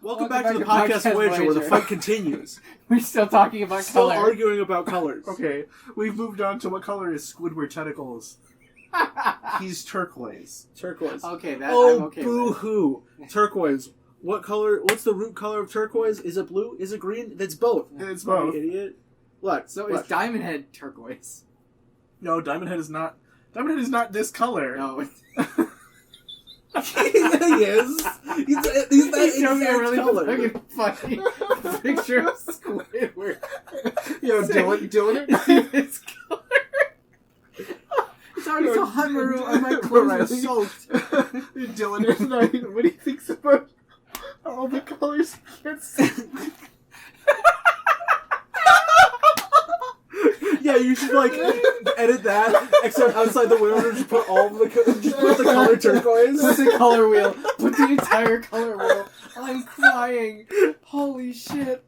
Welcome back to the Podcast Voyager, where the fight continues. We're still talking about Still color. arguing about colors. Okay, we've moved on to what color is Squidward tentacles. He's turquoise. Turquoise. Okay, that Oh, I'm okay with. boo-hoo. Turquoise. What color? What's the root color of turquoise? Is it blue? Is it green? It's both. It's both. You idiot. What? So What? is Diamond Head turquoise? No, Diamond Head is not. Diamond Head is not this color. No. Yeah, he is. He's that showing me a exact really color. fucking funny picture of Squidward. Yo, Dylan. His color. It's already so hot, Maru. My clothes are soaked. Dylan and I, what do you think about all the colors he can't see? Yeah, you should edit that. Except outside the window, just put all the just put the color turquoise. Put the color wheel. Put the entire color wheel. I'm crying. Holy shit.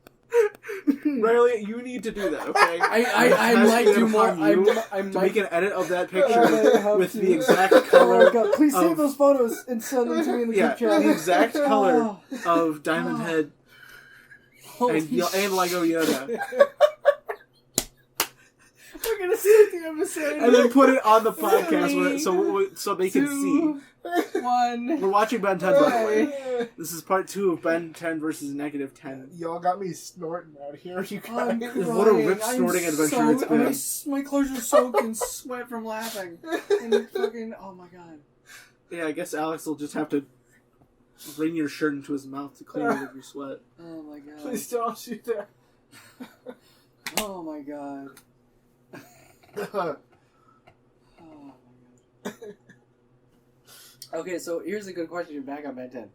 Riley, you need to do that, okay? I might do more. I to might make an edit of that picture have with to. the exact color. Oh God, please save of- those photos and send them to me in the group chat. the exact color Oh. of Diamond Head Holy and Lego Yoda, We're gonna start the episode. and then put it on the podcast so they can see. 1. We're watching Ben 10, by the way. This is part 2 of Ben 10 versus negative 10. Y'all got me snorting out here, you I'm guys. crying. What a rip snorting adventure it's been. My clothes are soaked in sweat from laughing. And fucking, oh my god. Yeah, I guess Alex will just have to wring your shirt into his mouth to clean it of your sweat. Oh my god. Please don't shoot that. Oh my god. Oh my god. Okay, so here's a good question back on Ben 10.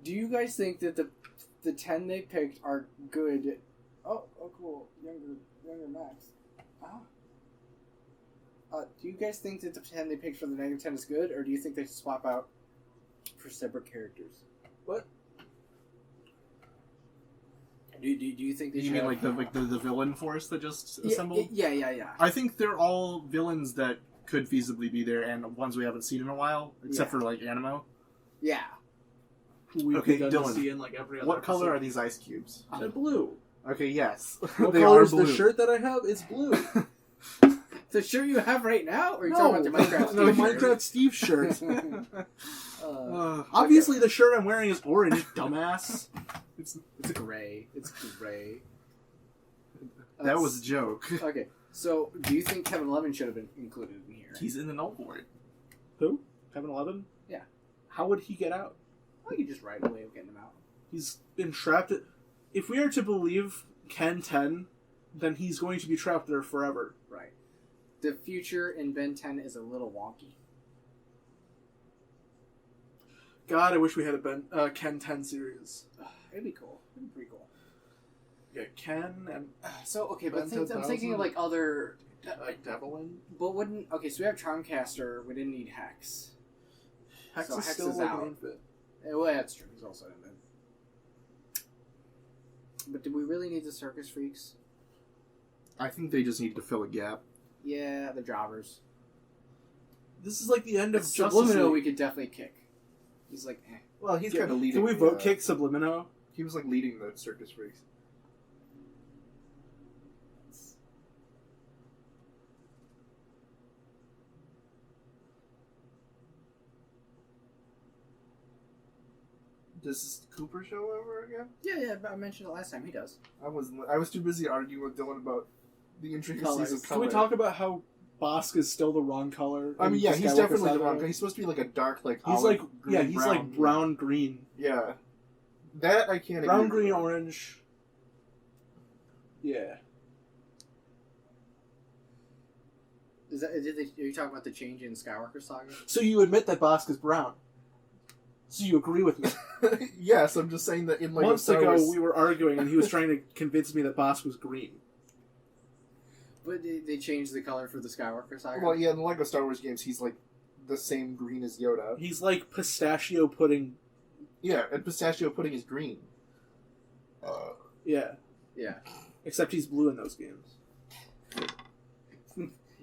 Do you guys think that the 10 they picked are good? Oh, cool. Younger Max. Do you guys think that the 10 they picked for the negative 10 is good, or do you think they should swap out for separate characters? What? Do you think they You should mean have- like the villain force that just assembled? Yeah. I think they're all villains that could feasibly be there, and ones we haven't seen in a while, except for like Animo. Yeah. Who we've Okay, begun to Dylan, see in every other What color are episode. these ice cubes? They're blue. Okay, yes. What They color are is blue. the shirt that I have? It's blue. The shirt you have right now, or are you talking about the Minecraft? No, Steve shirt? Minecraft Steve shirt. Uh, Obviously, the shirt I'm wearing is orange, dumbass. It's gray. It's gray. That was a joke. Okay. So, do you think Kevin Levin should have been included in here? He's in the null board. Who? Kevin 11? Yeah. How would he get out? I could just write a way of getting him out. He's been trapped. If we are to believe Ken 10, then he's going to be trapped there forever. Right. The future in Ben 10 is a little wonky. God, I wish we had a Ken 10 series. It'd be cool. It'd be pretty cool. Yeah, Ken and So, okay, Ben but I'm 10,000? thinking of like other... like Devlin. But wouldn't... Okay, so we have Charmcaster. We didn't need Hex. Hex So is Hex still is like out. an infant. Well, that's true. He's also in it. But do we really need the Circus Freaks? I think they just need to fill a gap. Yeah, the Jobbers. This is like the end of Justice Subliminal League. we could definitely kick. He's like, eh. Well, he's Can- kind of leading. Can we the, vote kick Sublimino? He was like leading the circus freaks. Does this Cooper show over again? Yeah, I mentioned it last time. He does. I was too busy arguing with Dylan about the intricacies Colors. of Can color. we talk about how Bosk is still the wrong color? I mean, in yeah, the he's Skywalker definitely the Saga? wrong. He's supposed to be like a dark, like He's olive like green, he's like brown green, Yeah, that I can't. brown agree green with. orange. Yeah, Is that? Are you talking about the change in Skywalker Saga? so you admit that Bosk is brown. So you agree with me? Yes, I'm just saying that in like Months Star ago Wars- we were arguing, and he was trying to convince me that Bosk was green. But they changed the color for the Skywalker Saga. Well, yeah, in the Lego Star Wars games, he's like the same green as Yoda. He's like pistachio pudding. Yeah, and pistachio pudding is green. Yeah, Yeah. except he's blue in those games.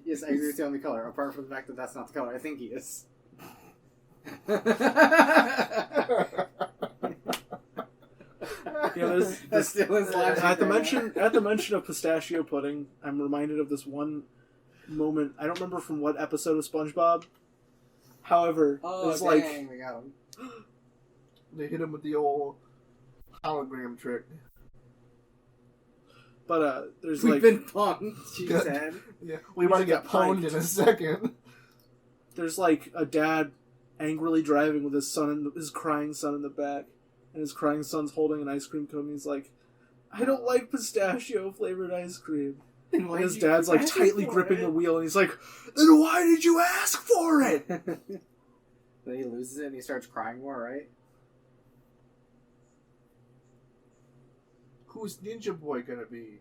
Yes, I agree with you on the color. Apart from the fact that that's not the color I think he is. Yeah, there's That's still his logic. at the mention of pistachio pudding, I'm reminded of this one moment. I don't remember from what episode of SpongeBob. However, Oh, there's dang, they got him. They hit him with the old hologram trick. but there's We've like been punked, she said. Yeah, we about to get pwned in a second. there's like a dad angrily driving with his son his crying son in the back, and his crying son's holding an ice cream cone. And he's like, "I don't like pistachio flavored ice cream." And his dad's like tightly gripping the wheel, and he's like, "Then why did you ask for it?" Then he loses it and he starts crying more, right? Who's Ninja Boy gonna be?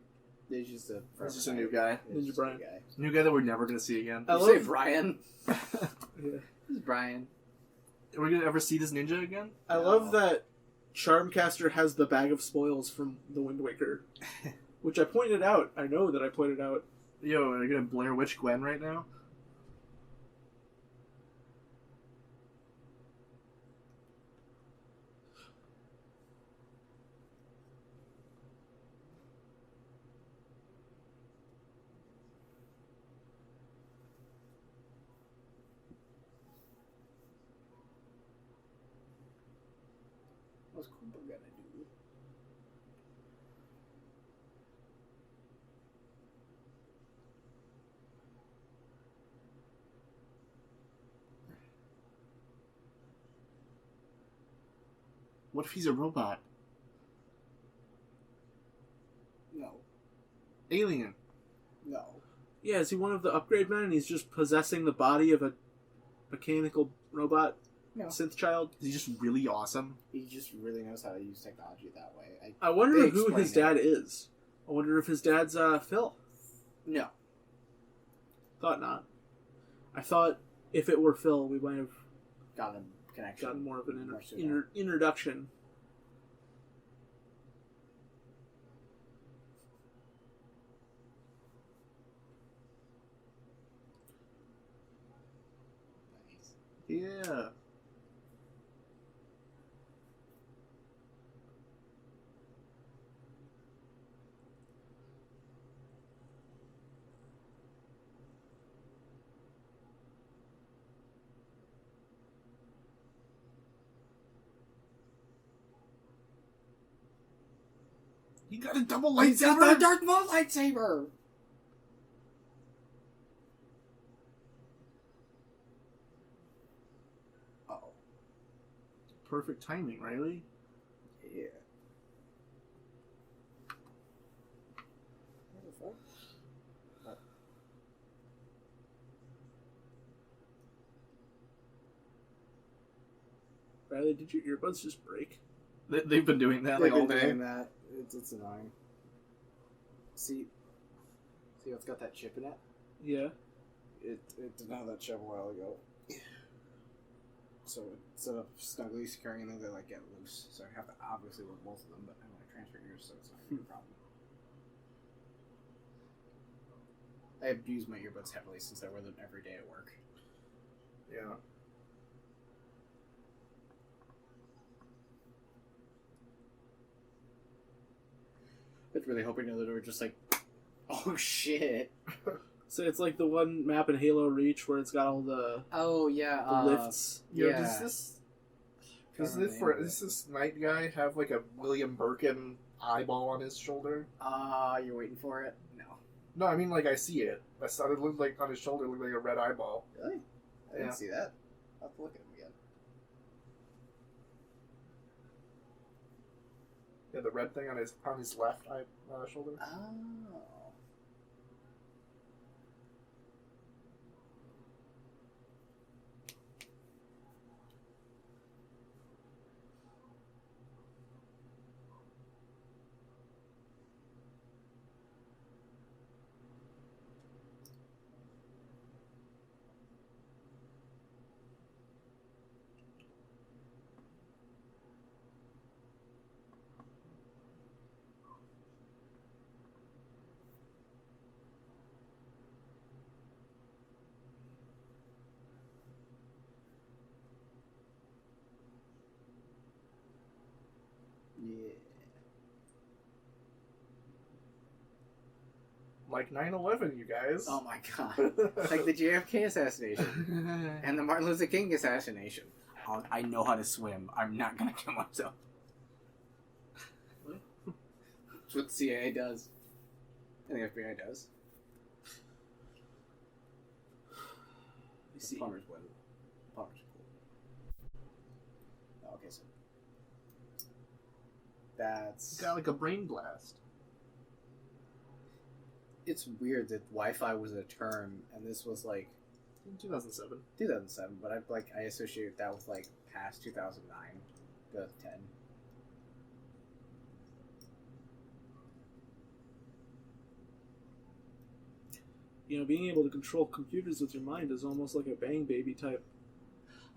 He's just a... That's just a new guy. Ninja Brian. New guy that we're never gonna see again. I Did you say love Brian? Yeah. Who's Brian? Are we gonna ever see this ninja again? I love that Charmcaster has the bag of spoils from the Wind Waker, which I pointed out. I know that I pointed out. Yo, are you gonna Blair Witch Gwen right now? What's Koopa gonna do? What if he's a robot? No. Alien. No. Yeah, is he one of the upgrade men, and he's just possessing the body of a mechanical robot No. synth child? Is he just really awesome? He just really knows how to use technology that way. I wonder They who his explain dad is. I wonder if his dad's Phil. No. Thought not. I thought if it were Phil, we might have Got a connection. gotten more of an More sooner. introduction. Nice. Yeah. He got a double He's got the lightsaber. Darth Maul lightsaber! Uh-oh. Perfect timing, Riley. Yeah. What the fuck? Riley, did your earbuds just break? They've been doing that They've like all been day. doing that. It's annoying. See how it's got that chip in it? Yeah. It didn't have that chip a while ago. So instead of snugly securing them, they like get loose. So I have to obviously work both of them, but I want to transfer ears, so it's not gonna be a problem. I abuse my earbuds heavily since I wear them every day at work. Yeah. I was really hoping that they were just like, oh shit. So it's like the one map in Halo Reach where it's got all the Oh yeah, lifts. Yo, yeah. does Can't remember this night guy have like a William Birkin eyeball on his shoulder? You're waiting for it? No. No, I mean like I see it. I thought it looked like on his shoulder, it looked like a red eyeball. Really? I didn't Yeah. see that. I'll have to look at him again. Yeah, the red thing on his left shoulder. Oh. Yeah. like 9/11, you guys. Oh my god. Like the JFK assassination. And the Martin Luther King assassination. I know how to swim. I'm not gonna kill myself. What? That's what the CIA does. And the FBI does. I see. Plumbers win. Plumbers are cool. Okay, so that's... Got like a brain blast. It's weird that Wi-Fi was a term, and this was like... In 2007. 2007, but I associate that with like past 2009, 2010. You know, being able to control computers with your mind is almost like a Bang Baby type.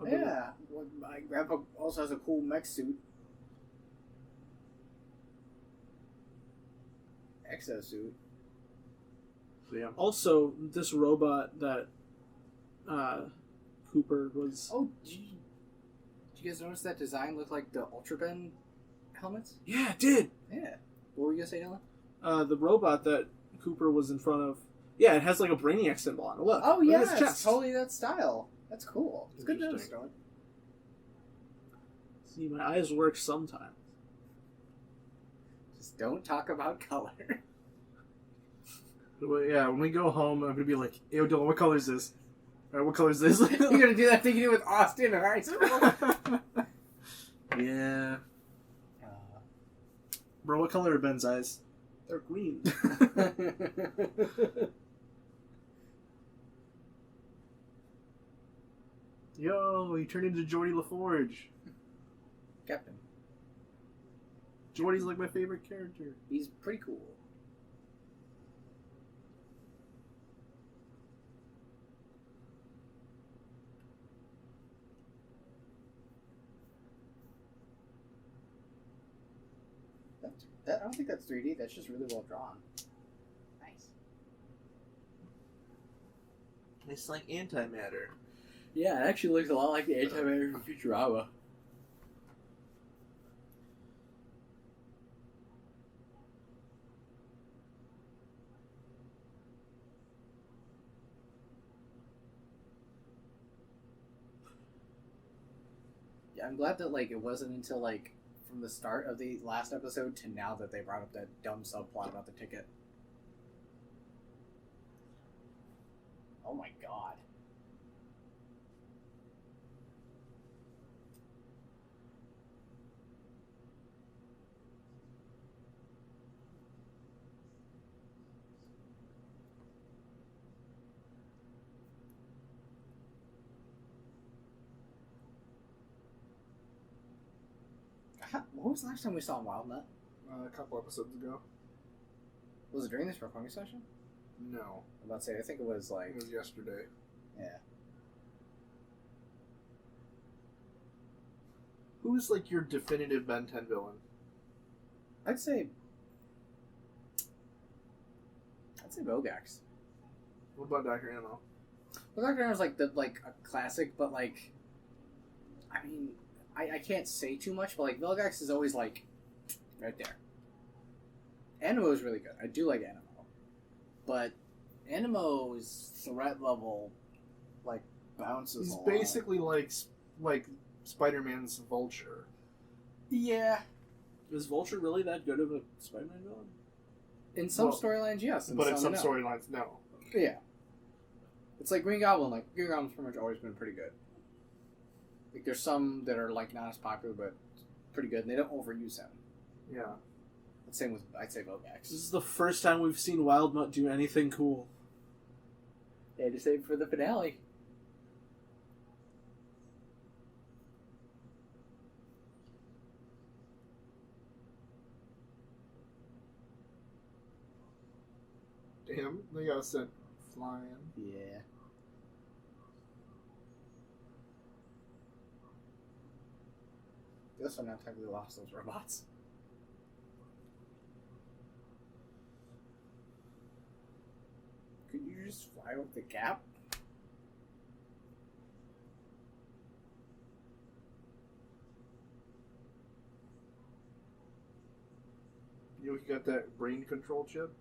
Yeah, well, my grandpa also has a cool mech suit. Exosuit. Yeah. Also, this robot that Cooper was... Oh, did you guys notice that design looked like the Ultra Ben helmets? Yeah, it did! Yeah. What were you gonna say, Ellen? The robot that Cooper was in front of... Yeah, it has like a Brainiac symbol on it. Look. Oh, look yeah, at his it's chest. totally that style. That's cool. It's good news, Interesting. Stone. See, my eyes work sometimes. Just don't talk about color. Well, yeah, when we go home, I'm gonna be like, "Yo, Dylan, what color is this? All right, what color is this?" You're gonna do that thing you do with Austin in high school? Yeah. Bro, what color are Ben's eyes? They're green. Yo, he turned into Geordie LaForge. Captain. Geordie's like my favorite character. He's pretty cool. I don't think that's 3D. That's just really well drawn. Nice. It's like antimatter. Yeah, it actually looks a lot like the antimatter from Futurama. Yeah, I'm glad that like it wasn't until like from the start of the last episode to now that they brought up that dumb subplot about the ticket. Oh my god. What was the last time we saw Wildnut? A couple episodes ago. Was it during this recording session? No, I'm about to say, I think it was like... it was yesterday. Yeah. Who's like your definitive Ben 10 villain? I'd say Bogax. What about Dr. Ammo? Well, Dr. Ammo's like a classic, but like, I mean, I can't say too much, but like Vilgax is always like right there. Animo is really good. I do like Animo, but Animo's threat level like bounces. He's a lot. basically like Spider-Man's Vulture. Yeah. Is Vulture really that good of a Spider-Man villain? In some Well, storylines, yes. But in some no. storylines, no. Yeah. It's like Green Goblin. Like Green Goblin's pretty much always been pretty good. Like there's some that are like not as popular, but pretty good, and they don't overuse him. Yeah. The same with I'd say Bogax. This is the first time we've seen Wildmutt do anything cool. They had to save for the finale. Damn, they got sent flying. Yeah. They also now technically lost those robots. Could you just fly with the Cap? You got that brain control chip?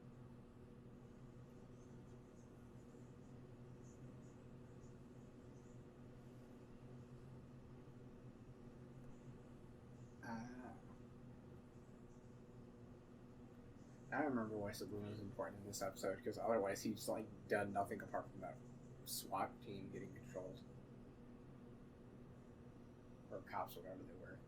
I remember why Saboon was important in this episode, because otherwise he's like done nothing apart from that SWAT team getting controlled. Or cops, whatever they were.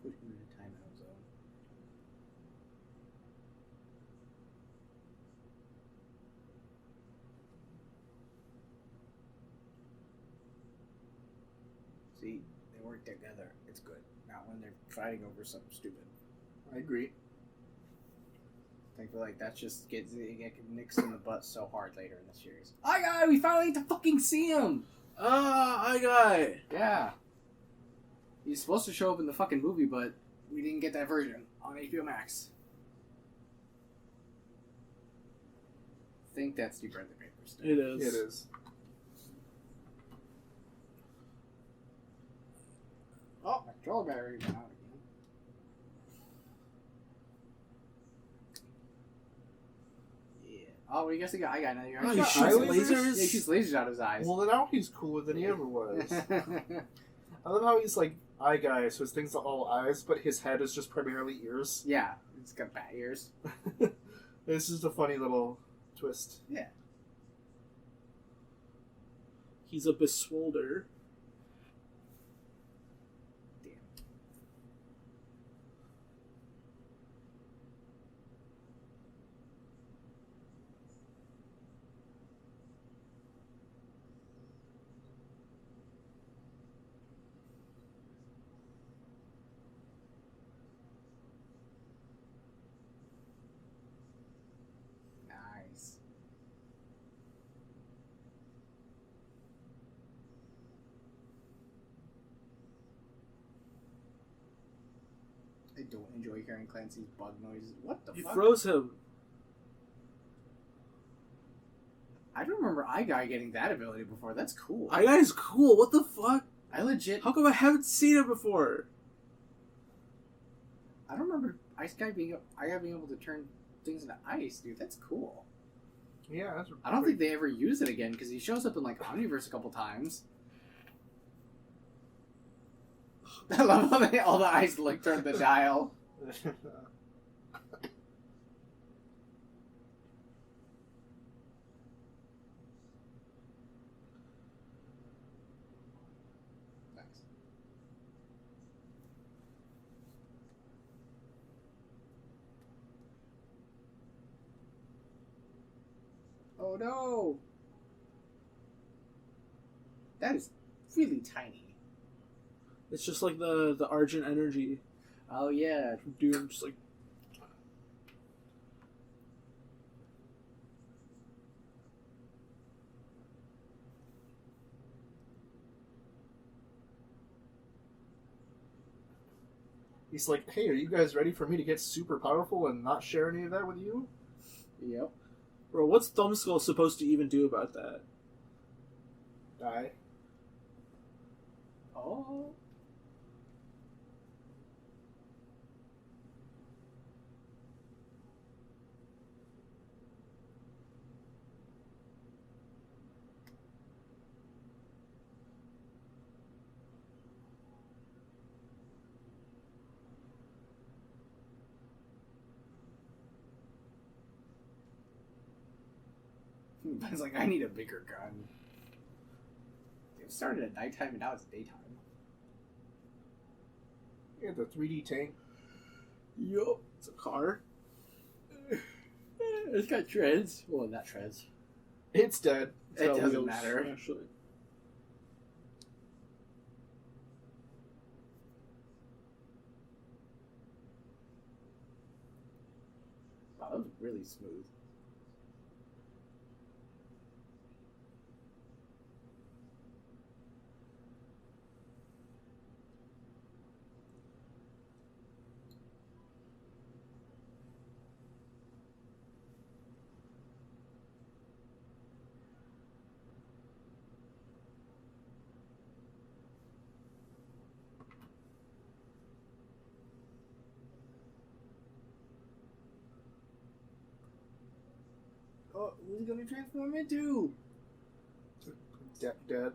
Put him in a timeout zone. See, they work together. It's good. Not when they're fighting over something stupid. I agree. I feel like that's just gets nicks in the butt so hard later in the series. Hi guy, we finally get to fucking see him! Hi guy! Yeah. He's supposed to show up in the fucking movie, but we didn't get that version on HBO Max. I think that's the Bradley Paper stuff. It is. It is. Oh, my controller battery went out again. Yeah. Oh, what do you guys think of I got now? You're Oh, actually he shoots lasers? Yeah, he shoots lasers out of his eyes. Well, now he's cooler than he ever was. I love how he's like eye guy, so his things are all eyes, but his head is just primarily ears. Yeah, he's got bat ears. It's just a funny little twist. Yeah. He's a beswolder. Damn. Nice. I don't enjoy hearing Clancy's bug noises. What the He fuck? froze him. I don't remember Eye Guy getting that ability before. That's cool. Eye guy's cool. What the fuck? I legit. How come I haven't seen it before? I don't remember Eye Guy being able to turn things into ice, dude. That's cool. Yeah, that's I don't think they ever use it again because he shows up in like Omniverse a couple times. I love how all the ice like turn the dial. Nice. Oh no! That is really tiny. It's just like the Argent energy Oh yeah. from Doom, just like He's like, hey, are you guys ready for me to get super powerful and not share any of that with you? Yep. bro, what's Thumbskull supposed to even do about that? Die. Oh. Ben's like, I need a bigger gun. It started at nighttime and now it's daytime. Yeah, the 3D tank. Yup. It's a car. It's got treads. Well, not treads. It's dead. It's It got doesn't wheels, matter. actually. Wow, that was really smooth. Oh, who's gonna transform into? Dead.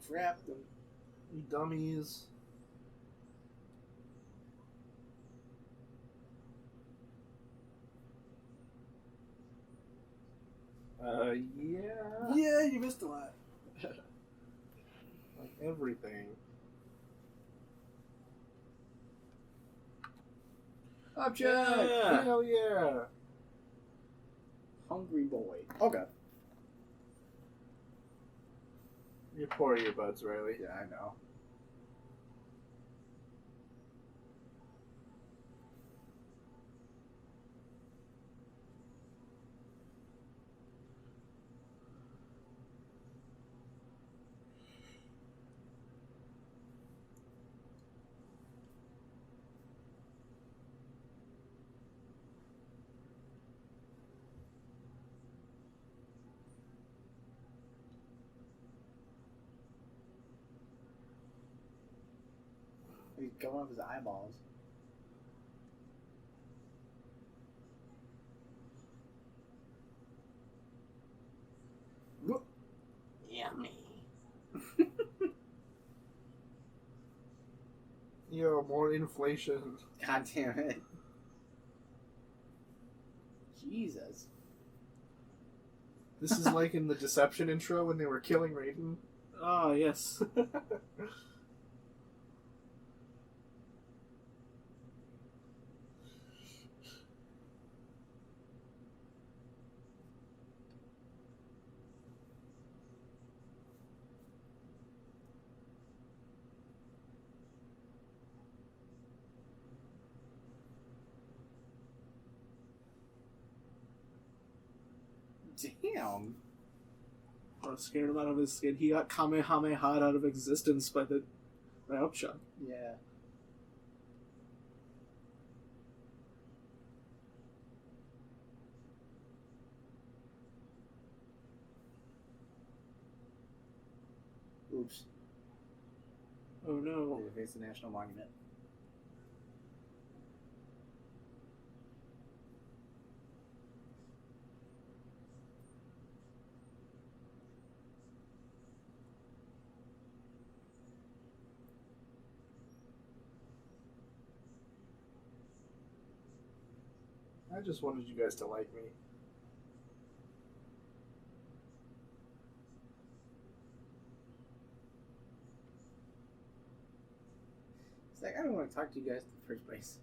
Trap them. You dummies. Yeah. Yeah, you missed a lot. Like everything. Object! Yeah. Hell yeah. Hungry boy. Okay. Your poor earbuds, Riley. Yeah, I know. He's going off his eyeballs. Yummy. Yo, more inflation. God damn it. Jesus. This is like in the Deception intro when they were killing Raiden. Oh, yes. Damn. I scared him out of his skin. He got Kamehameha out of existence by Upshot. Yeah. Oops. Oh no. They face the National Monument. I just wanted you guys to like me. It's like, I don't want to talk to you guys in the first place.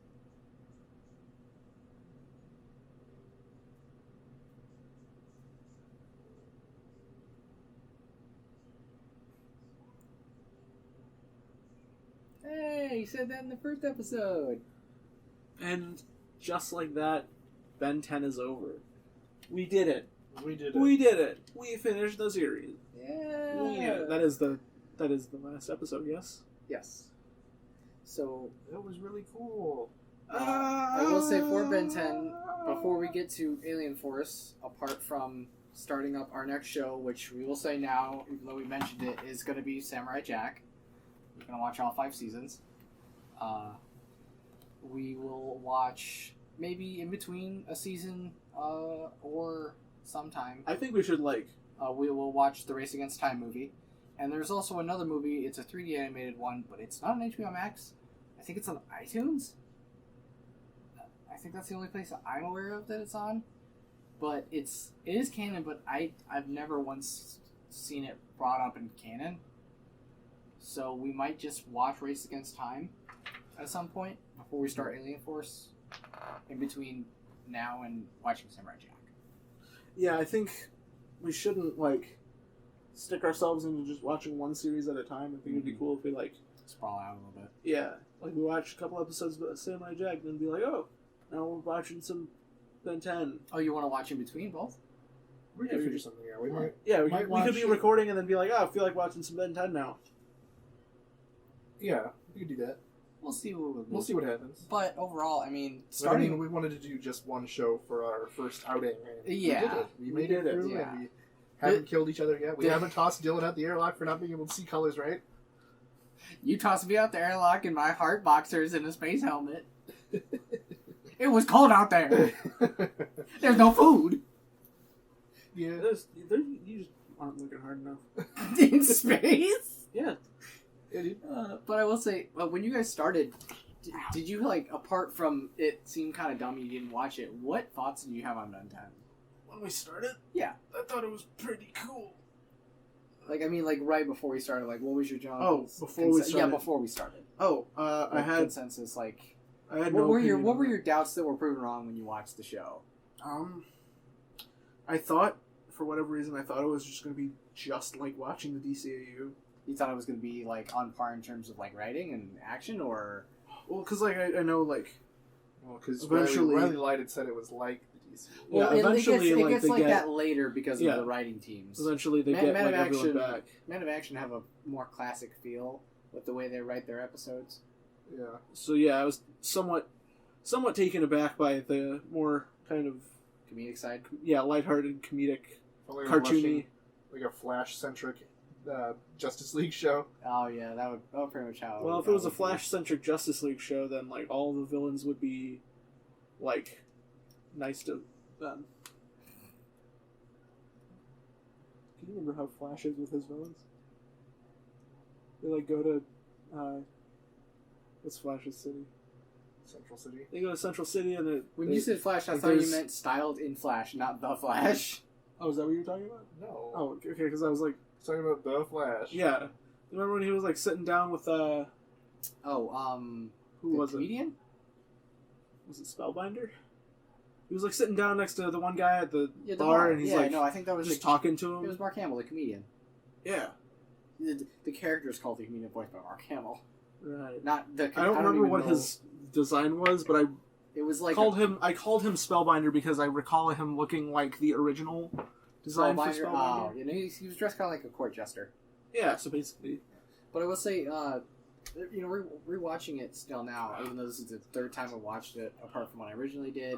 Hey, you said that in the first episode. And just like that, Ben 10 is over. We did it. We did it. We did it. We finished the series. Yeah. That is the last episode, yes? Yes. So, That was really cool. I will say for Ben 10, before we get to Alien Force, apart from starting up our next show, which we will say now, even though we mentioned it, is going to be Samurai Jack. We're going to watch all 5 seasons. We will watch maybe in between a season or sometime. I think we should, We will watch the Race Against Time movie. And there's also another movie. It's a 3D animated one, but it's not on HBO Max. I think it's on iTunes. I think that's the only place that I'm aware of that it's on. But it is canon, but I've never once seen it brought up in canon. So we might just watch Race Against Time at some point before we start Alien Force, in between now and watching Samurai Jack. Yeah, I think we shouldn't, stick ourselves into just watching one series at a time. I think it'd be cool if we, Sprawl out a little bit. yeah, we watch a couple episodes of Samurai Jack and then be like, oh, now we're watching some Ben 10. Oh, you want to watch in between both? We could figure something out. We might. Yeah, we Might could be watch- recording and then be like, oh, I feel like watching some Ben 10 now. Yeah, we could do that. we'll see what We'll see what happens. But overall, I mean, we wanted to do just one show for our first outing. And Yeah. we did it. We made it through, yeah. and we haven't killed each other yet. We haven't tossed Dylan out the airlock for not being able to see colors right. You tossed me out the airlock in my heart boxers and a space helmet. It was cold out there. There's no food. Yeah. You just aren't looking hard enough. In space? Yeah. But I will say, when you guys started, did you, like, apart from it seemed kind of dumb you didn't watch it, what thoughts did you have on Ben 10? When we started? Yeah. I thought it was pretty cool. Like, I mean, like, right before we started, like, what was your job? Oh, before we started? Yeah, before we started. Oh, Like, I had... consensus, like... I had what no were opinion what on were it. your doubts that were proven wrong when you watched the show? I thought, for whatever reason, I thought it was just going to be just like watching the DCAU. You thought it was going to be, like, on par in terms of, like, writing and action, or... Well, because, like, I know, like... Well, because Eventually- Riley Light had said it was like the DC. Yeah, Well, eventually, it like, gets they like get- that later because Yeah. of the writing teams. Eventually, they Man get, of like, everyone Action- back. Men of Action have a more classic feel with the way they write their episodes. Yeah. So, yeah, I was somewhat taken aback by the more kind of, Comedic side. yeah, lighthearted, comedic, Like cartoony. like a Flash-centric Justice League show. Oh yeah, that would pretty much how. Well, if it was a Flash-centric Justice League show, then, like, all the villains would be, like, nice to them. Can you remember how Flash is with his villains? They, like, go to, what's Flash's city? Central City. They go to Central City and When you said Flash, I like, thought you there's- meant styled in Flash, not the Flash. Oh, is that what you were talking about? No. Oh, okay, because I was like, Talking about the Flash. yeah. Remember when he was, like, sitting down with, Oh, who the was comedian? it? Was it Spellbinder? He was, like, sitting down next to the one guy at the Yeah, bar, and he's, like, no, I think that was just talking to It him. was Mark Hamill, the comedian. Yeah. The character is called the comedian voiced by Mark Hamill, Right. not the. I don't remember even what know. his design was, but I It was like called him Spellbinder because I recall him looking like the original design for Spellbinder. Spellbinder. Oh, you know, he was dressed kind of like a court jester. Yeah, so basically, But I will say, you know, rewatching it still now, even though this is the third time I watched it, apart from when I originally did,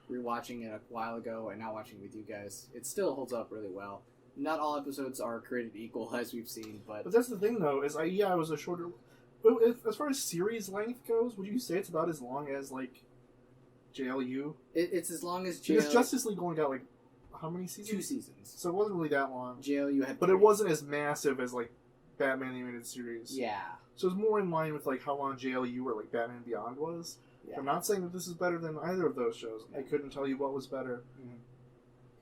rewatching it a while ago and now watching it with you guys, it still holds up really well. Not all episodes are created equal, as we've seen, but But that's the thing, though, is I was a shorter. As far as series length goes, would you say it's about as long as, like, JLU? it's as long as Because Justice League only got, like, how many seasons? 2 seasons. So it wasn't really that long. JLU had But it 3. wasn't as massive as, like, Batman the Animated Series. Yeah. So it's more in line with, like, how long JLU or, like, Batman Beyond was. Yeah. I'm not saying that this is better than either of those shows. I couldn't tell you what was better.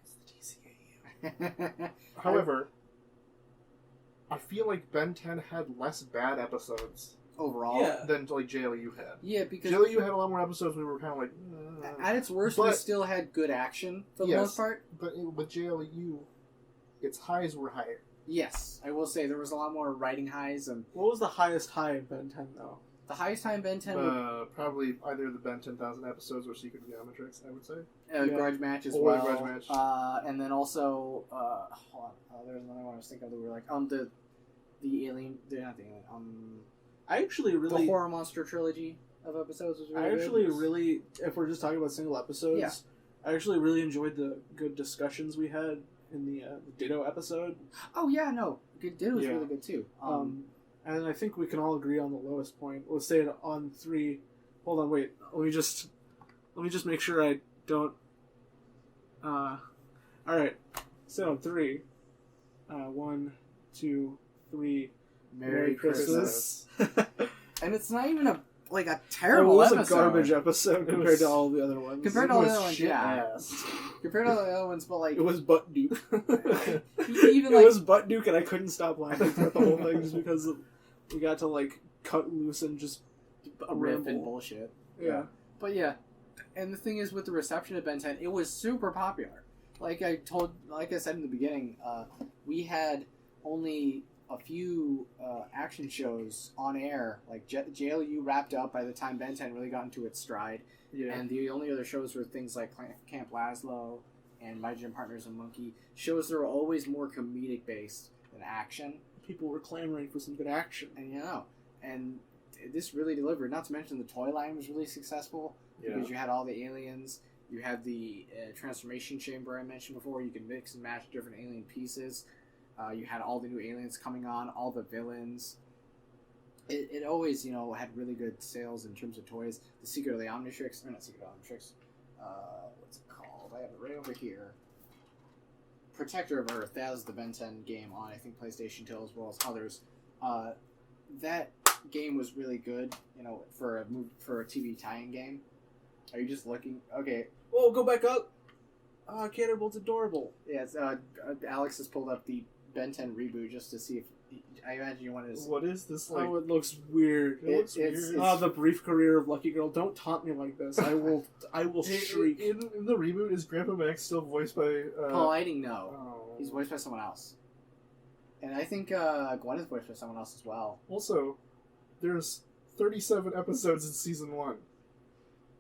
It's the DCAU. However, I feel like Ben 10 had less bad episodes Overall. Yeah. than, like, JLU had. Yeah, because JLU had a lot more episodes we were kind of like... at its worst, we But- still had good action for the Yes. most part. But with JLU, its highs were higher. Yes, I will say there was a lot more writing highs, and what was the highest high in Ben 10 though? the highest time Ben 10 Probably either the Ben 10,000 episodes or Secret Geometrix, I would say. yeah. Grudge Match as Or well. Grudge Match. And then also, hold on, there's another one I was thinking of that we were like, the alien, not the alien, I actually the really, horror monster trilogy of episodes was really I good. actually really, if we're just talking about single episodes, Yeah. I actually really enjoyed the good discussions we had in the Ditto episode. Oh yeah, no, Good Ditto was Yeah. really good too. And I think we can all agree on the lowest point. Let's say it on 3. Hold on, wait. Let me just make sure I don't. All right. So on 3. 1, 2, 3. Merry Christmas. And it's not even a It terrible was episode. a garbage episode compared was- to all the other ones. Compared to It all was the other ones, shit yeah. ass. Compared to all the other ones, but like It was butt Duke. even It like was butt Duke, and I couldn't stop laughing throughout the whole thing just because we got to like cut loose and just a riff and ramble. bullshit. Yeah. But yeah, and the thing is with the reception of Ben 10, it was super popular. Like I said in the beginning, we had only a few action shows on air. Like JLU wrapped up by the time Ben 10 really got into its stride, Yeah. and the only other shows were things like Camp Laszlo and My Gym Partner's a Monkey. Shows that were always more comedic based than action. People were clamoring for some good action. And and this really delivered. Not to mention the toy line was really successful because you had all the aliens. You had the transformation chamber I mentioned before. You can mix and match different alien pieces. You had all the new aliens coming on, all the villains. It always, had really good sales in terms of toys. The Secret of the Omnitrix, or not Secret of the Omnitrix, what's it called? I have it right over here. Protector of Earth. That was the Ben 10 game on, I think, PlayStation 2 as well as others. That game was really good, for a TV tie-in game. Are you just looking? Okay. Whoa, go back up! Cannonbolt's adorable. Yes, Alex has pulled up the Ben 10 reboot just to see if... I imagine you wanted to... What is this like? Oh, it looks weird. It looks weird. The brief career of Lucky Girl. Don't taunt me like this. I will shriek. In the reboot, is Grandpa Max still voiced by... Paul Eiding, no. Oh. He's voiced by someone else. And I think Gwen is voiced by someone else as well. Also, there's 37 episodes in season 1.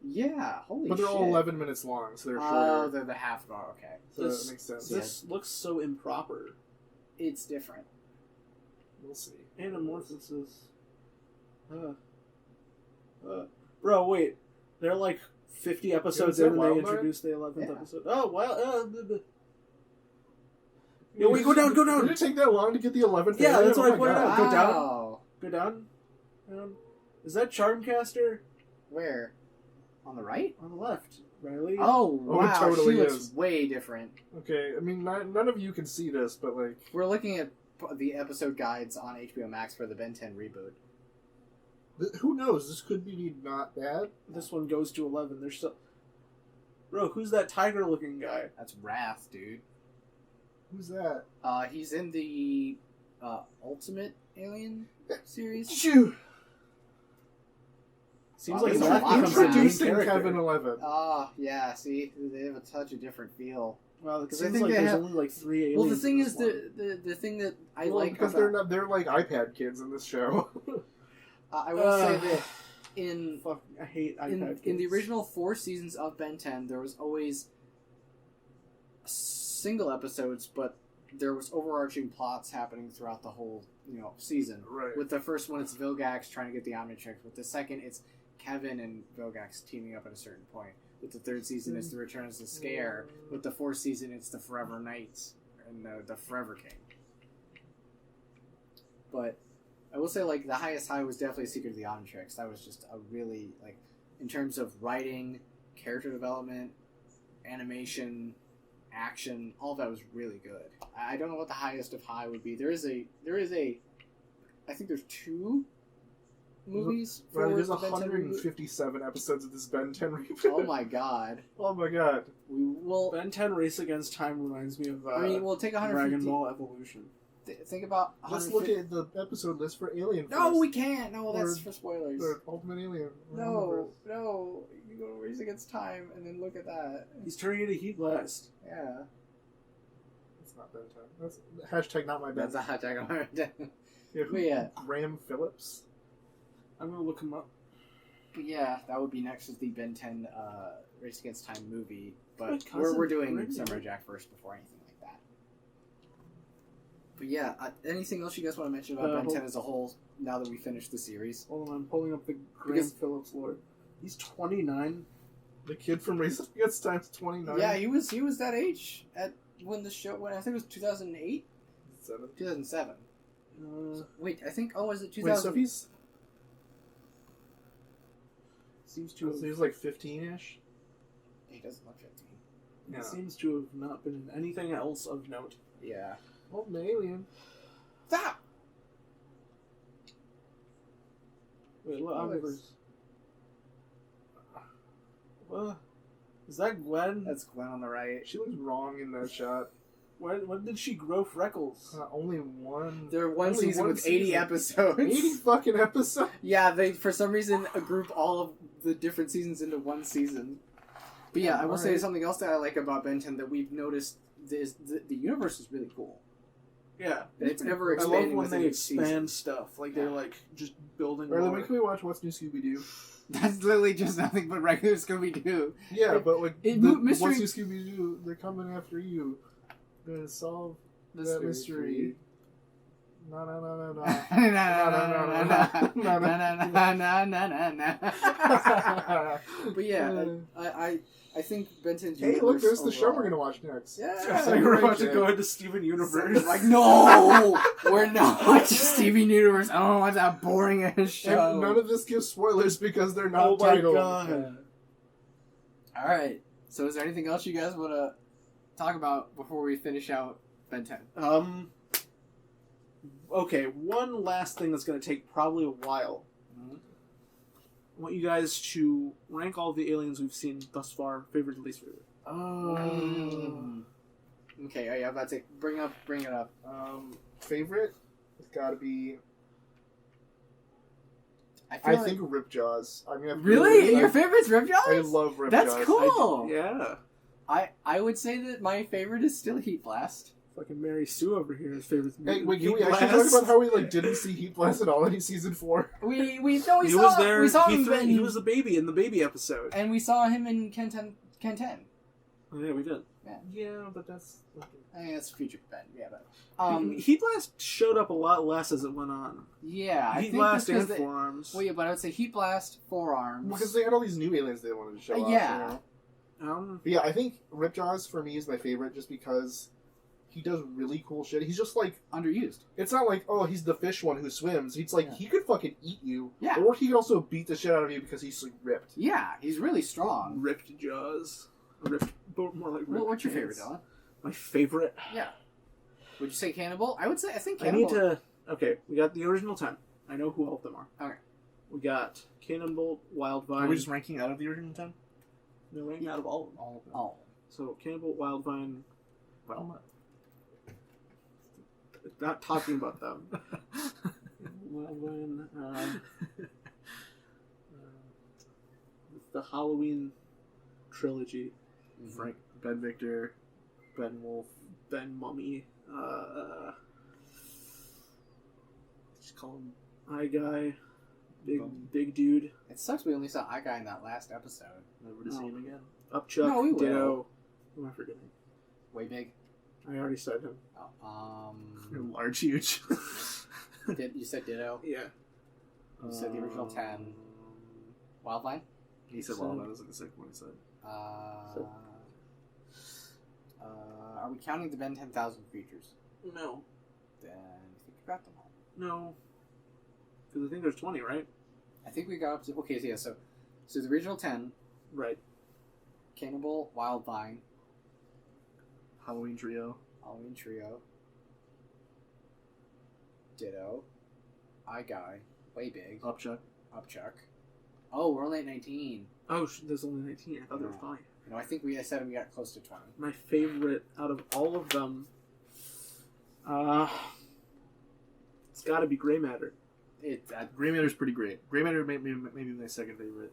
Yeah, holy shit. But they're all 11 minutes long, so they're shorter. Oh, they're the half hour, okay. So that makes sense. This looks so improper. It's different. We'll see. Anamorphosis. Bro, wait. They're like 50 episodes in and they introduce the 11th episode. Oh, well. Yo, wait, go down. Did it take that long to get the 11th? Yeah, that's what I pointed Wow. out. Go down. Is that Charmcaster? Where? On the right? On the left. Riley? Oh, wow. it totally she looks is. way different. Okay, I mean, none of you can see this, but like... We're looking at the episode guides on HBO Max for the Ben 10 reboot. Who knows? This could be not bad. This one goes to 11. There's still... Bro, who's that tiger-looking guy? That's Wrath, dude. Who's that? He's in the Ultimate Alien series. Shoo! Seems Wow, like there's a Wrath lot of becomes the main Introducing character. Kevin 11. Yeah, see? They have such a different feel. Well, it 'Cause I seems think like they there's have- only like 3 aliens. Well, the thing in is, this one. the thing that I Well, like because about... they're like iPad kids in this show. I will say that in Fuck, I hate iPad in the kids. original 4 seasons of Ben 10, there was always single episodes, but there was overarching plots happening throughout the whole season. Right. With the first one, it's Vilgax trying to get the Omnitrix. With the second, it's Kevin and Vilgax teaming up at a certain point. With the third season, it's the Return of the Scare. With the fourth season, it's the Forever Knights and the Forever King. But I will say, like, the highest high was definitely Secret of the Omnitrix. That was just a really, like, in terms of writing, character development, animation, action, all of that was really good. I don't know what the highest of high would be. There is a I think there's 2 movies for There's the Ben 10 reboot. 157 episodes of this Ben 10 reboot. Oh my god. Oh my god. We will Ben 10 Race Against Time reminds me of we'll take 150. Dragon Ball Evolution. Think about Let's 150. look at the episode list for Alien No, first. we can't. No, that's Or- for spoilers. Or Ultimate Alien. No. You go to Race Against Time and then look at that. He's turning into Heat Blast. Yeah. It's not Ben 10. That's hashtag not my Ben. That's a hot tag on my Yeah, who- But yeah. Graham Phillips. I'm gonna look him up. But yeah, that would be next is the Ben 10 Race Against Time movie. My But cousin we're doing Brittany. Samurai Jack first before anything like that. But yeah, anything else you guys want to mention about Ben 10 as a whole now that we finished the series? Hold on, I'm pulling up the Graham Because- Phillips lore. He's 29. The kid from Race Against Time's 29. Yeah, he was that age when I think it was 2008? 2007. Wait, I think, was it 2000? Wait, so he's... Seems to have, So he's like 15-ish? He doesn't look 15. he Yeah. seems to have not been in anything else of note. Yeah. Ultimate Alien. Stop! Wait, look, Oh, Omniverse. What? Is that Gwen? That's Gwen on the right. She looks wrong in that shot. When did she grow freckles? Only one. There one Only season one with 80 season. episodes. 80 fucking episodes? Yeah, they for some reason group all of the different seasons into one season. But yeah, I will say Alright. something else that I like about Ben 10 that we've noticed is the universe is really cool. Yeah. And it's ever I expanding love when within they each season. expand stuff. Like, they're, like, just building Riley, more. when can we watch What's New Scooby-Doo? That's literally just nothing but regular Scooby-Doo. Yeah, It- but like, it the, moved mystery- What's New Scooby-Doo, they're coming after you. They're gonna solve that mystery. No, no, no, no, no. But yeah, I think Ben 10's Hey, look, there's the show we're gonna watch next. Yeah. So we're about to go into Steven Universe. Like, no! We're not watching Steven Universe. I don't want that boring ass show. And none of this gives spoilers because they're not Oh my titled. god. Alright, so is there anything else you guys want to talk about before we finish out Ben 10? Okay, one last thing that's going to take probably a while. Mm-hmm. I want you guys to rank all the aliens we've seen thus far, favorite to least favorite. Okay, yeah, I'm about to bring it up. Favorite? It's gotta be... I think Ripjaws. I mean, really? Your favorite's Ripjaws? I love Ripjaws. That's cool! Yeah. I would say that my favorite is still Heat Blast. Fucking Mary Sue over here is favorite. Hey, wait, can we actually talk about how we didn't see Heat Blast at all in season 4? He was the baby in the baby episode. And we saw him in Ken 10. Oh, yeah, we did. Yeah, but that's... I mean, that's future Ben. Yeah, but... Heat Blast showed up a lot less as it went on. Yeah, Heat Blast and Forearms. Well, yeah, but I would say Heat Blast, Forearms. Because they had all these new aliens they wanted to show off. Yeah. You know? But yeah, I think Ripjaws for me is my favorite just because he does really cool shit. He's just like... underused. It's not like, oh, he's the fish one who swims. He's like, he could fucking eat you. Yeah. Or he could also beat the shit out of you because he's like ripped. Yeah, he's really strong. Ripped jaws. Ripped, but more like ripped. What's your hands. favorite, Dylan? My favorite? Yeah. Would you say Cannibal? I think Cannibal. I need to... Okay, we got the original 10. I know who all of them are. Okay. We got Cannonbolt, Wildvine... Are we just ranking out of the original 10? No, ranking out of all of them. All of them. Oh. So, Cannonbolt, Wildvine... Well, not talking about them. Wildvine... the Halloween trilogy. Frank, Ben Victor, Ben Wolf, Ben Mummy, just call him Eye Guy, big dude. It sucks we only saw Eye Guy in that last episode. Never to see him again. Upchuck, No, we will. Ditto. Who am I forgetting? Way big. I already said him. Large, huge. You said Ditto. Yeah. You said the original 10. Wildvine? He said Wildvine was like the second one he said. Are we counting the Ben 10,000 creatures? No. Then I think we got them all. No. Because I think there's 20, right? I think we got up to... Okay, so the original 10. Right. Cannibal, Wildvine. Halloween Trio. Ditto. Eye Guy. Way big. Upchuck. Oh, we're only at 19. Oh, there's only 19. I thought there were 5. No, I think I said we got close to 20. My favorite out of all of them... it's gotta be Grey Matter. Grey Matter's pretty great. Grey Matter maybe my second favorite.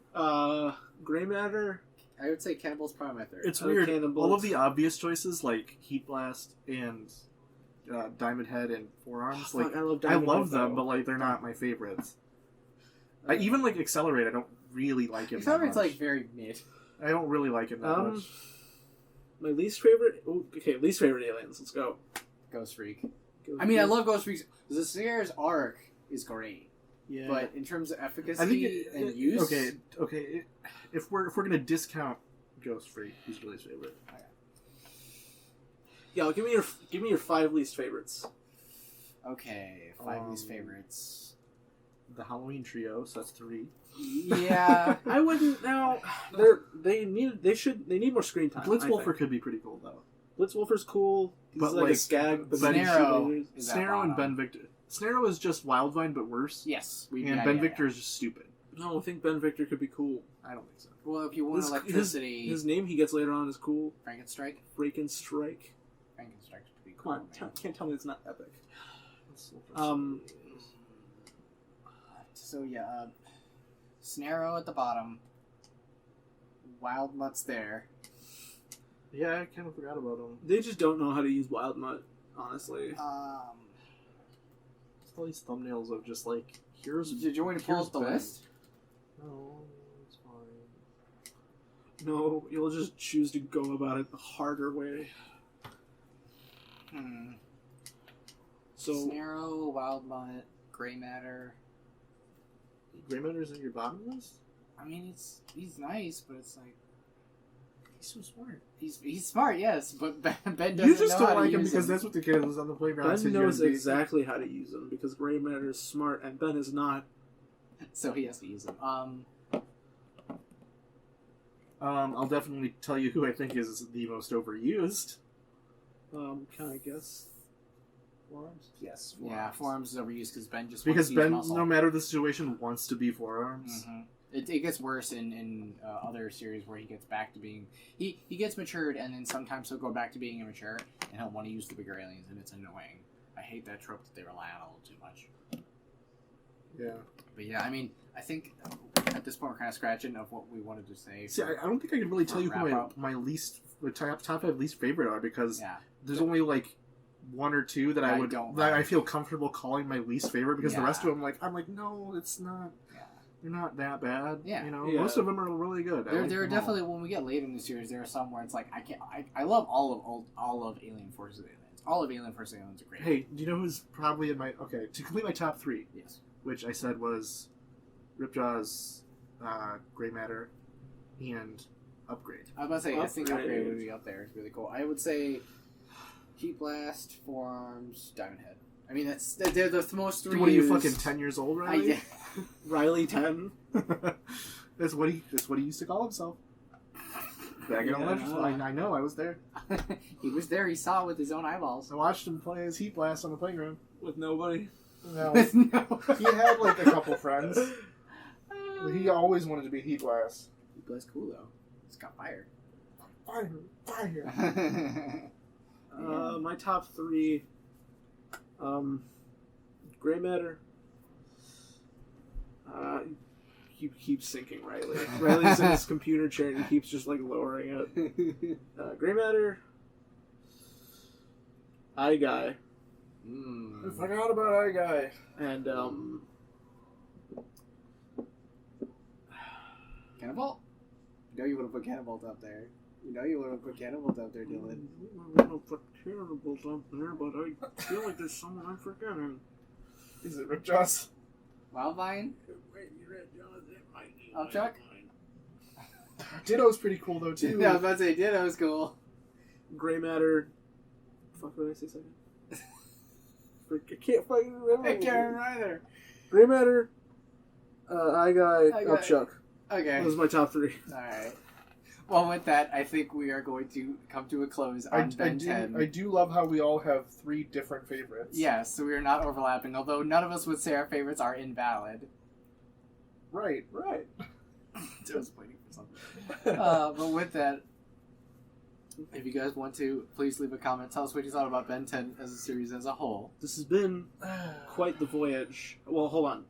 Grey Matter... I would say Cannibal's probably my third. It's weird. All of the obvious choices, like Heat Blast and Diamond Head and Forearms, I love them, but like they're not my favorites. I even like Accelerate. I don't really like it. Accelerate's like very mid. I don't really like it that much. My least favorite. Least favorite aliens. Let's go. Ghost Freak. I love Ghost Freak. The Sierra's arc is great. Yeah. But in terms of efficacy and use, okay. If we're gonna discount Ghost Freak, who's your least favorite? Yeah, give me your 5 least favorites. Okay, 5 least favorites. The Halloween Trio, so that's 3. Yeah, I wouldn't now. They need more screen time. Blitzwolfer could be pretty cool though. Blitzwolfer's cool. He's But like a skag. But Snarrow and Ben Victor. Snarrow is just Wildvine but worse. Yes, Ben Victor is just stupid. No, I think Ben Victor could be cool. I don't think so. Well, if you want electricity, his name he gets later on is cool. Frankenstrike. Frankenstrike Could be cool. Come on, can't tell me it's not epic. So yeah, Snarrow at the bottom. Wild Mutt's there. Yeah, I kind of forgot about him. They just don't know how to use Wild Mutt, honestly. It's all these thumbnails of just like, Did you want to pull up the list? No, it's fine. No, you'll just choose to go about it the harder way. So Snarrow, Wild Mutt, Grey Matter. Grey Matter's in your bottom list? I mean, he's nice, but it's like He's so smart. he's smart, yes, but Ben doesn't You just know don't how to like him use because that's what the kid was on the playground. Ben said knows you're gonna be. exactly how to use them because Grey Matter is smart and Ben is not. so he has to use them. I'll definitely tell you who I think is the most overused. Can I guess? Forearms? Yes. Yeah, Forearms is overused because Ben just Because wants to use Ben, muscle. no matter the situation, wants to be Forearms. Mm-hmm. It gets worse in other series where he gets back to being... He gets matured, and then sometimes he'll go back to being immature, and he'll want to use the bigger aliens, and it's annoying. I hate that trope that they rely on a little too much. Yeah. But yeah, I mean, I think at this point we're kind of scratching of what we wanted to say. See, I don't think I can really tell you who wrap-up. my top 5 least favorite are because Yeah. there's only like one or two that I don't that I like. feel comfortable calling my least favorite because the Yeah. rest of them I'm like no, it's not. Yeah. They're not that bad. Yeah. You know, Yeah. most of them are really good. I like There are them all. definitely, when we get late in the series, there are some where it's like, I love all of Alien Forces Aliens. All of Alien Forces Aliens are great. Hey, do you know who's probably in my to complete my top 3, Yes. which I said was Ripjaws, Grey Matter, and Upgrade. I was about to say, I think Upgrade. Upgrade would be up there. It's really cool. I would say Heat Blast, Forearms, Diamond Head. I mean, they're the most three What are you, used. fucking 10 years old, Riley? Yeah. Riley 10. That's what he used to call himself. Back in elementary school. I know, I was there. He was there. He saw it with his own eyeballs. I watched him play his Heat Blast on the playground. With nobody. No, No. he had like a couple friends. But he always wanted to be Heat Blast. Heat Blast cool though. It's got fire. Fire, fire. My top 3. Grey Matter. He keeps sinking Riley. Riley's in his computer chair and he keeps just like lowering it. Grey Matter. Eye Guy. I forgot about Eye Guy. And Cannonbolt? You know you would have put Cannonbolt up there. You know you would have put Cannonbolt up there, Dylan. I want to put Cannonbolt up there, but I feel like there's someone I'm forgetting. Is it Ripjaws? Wildvine? Upchuck? Ditto's pretty cool though too. Yeah, I was about to say Ditto was cool. Grey Matter. Fuck, what did I say second? I can't fucking remember. I can't remember either. Grey Matter. Eye Guy. Eye Guy. Upchuck. Okay. Those are my top 3. Alright. Well, with that, I think we are going to come to a close on Ben 10. I do love how we all have 3 different favorites. Yes, so we are not overlapping, although none of us would say our favorites are invalid. Right. I was waiting for something. But with that, if you guys want to, please leave a comment. Tell us what you thought about Ben 10 as a series as a whole. This has been quite the voyage. Well, hold on.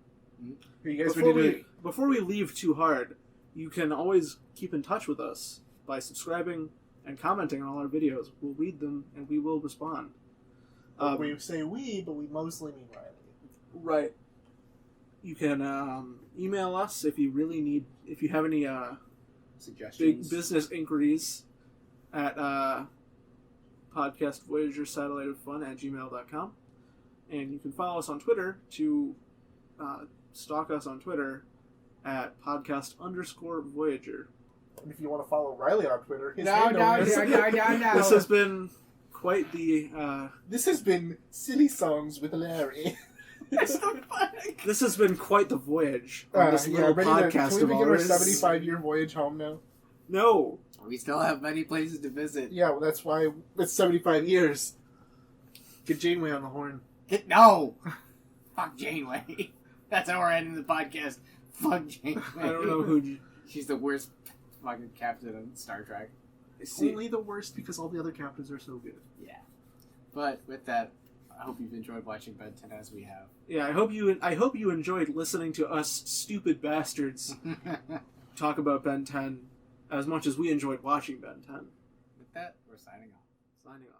Are you guys Before ready to... before we leave too hard, you can always keep in touch with us by subscribing and commenting on all our videos. We'll read them and we will respond. we say we, but we mostly mean Riley. Right. You can email us if you have any Suggestions? big business inquiries at Podcast Voyager Satellite of Fun at gmail.com. And you can follow us on Twitter to stalk us on Twitter at podcast_Voyager. And if you want to follow Riley on Twitter, his No. handle is... This has been quite the... This has been Silly Songs with Larry. This has been quite the voyage on this little podcast can we begin our ours. 75-year voyage home now? No. We still have many places to visit. Yeah, well, that's why it's 75 years. Get Janeway on the horn. No! Fuck Janeway. That's how we're ending the podcast. Fuck Janeway. I don't know who... She's the worst fucking captain on Star Trek. Only the worst because all the other captains are so good. Yeah. But with that, I hope you've enjoyed watching Ben 10 as we have. Yeah, I hope you enjoyed listening to us stupid bastards talk about Ben 10 as much as we enjoyed watching Ben 10. With that, we're signing off. Signing off.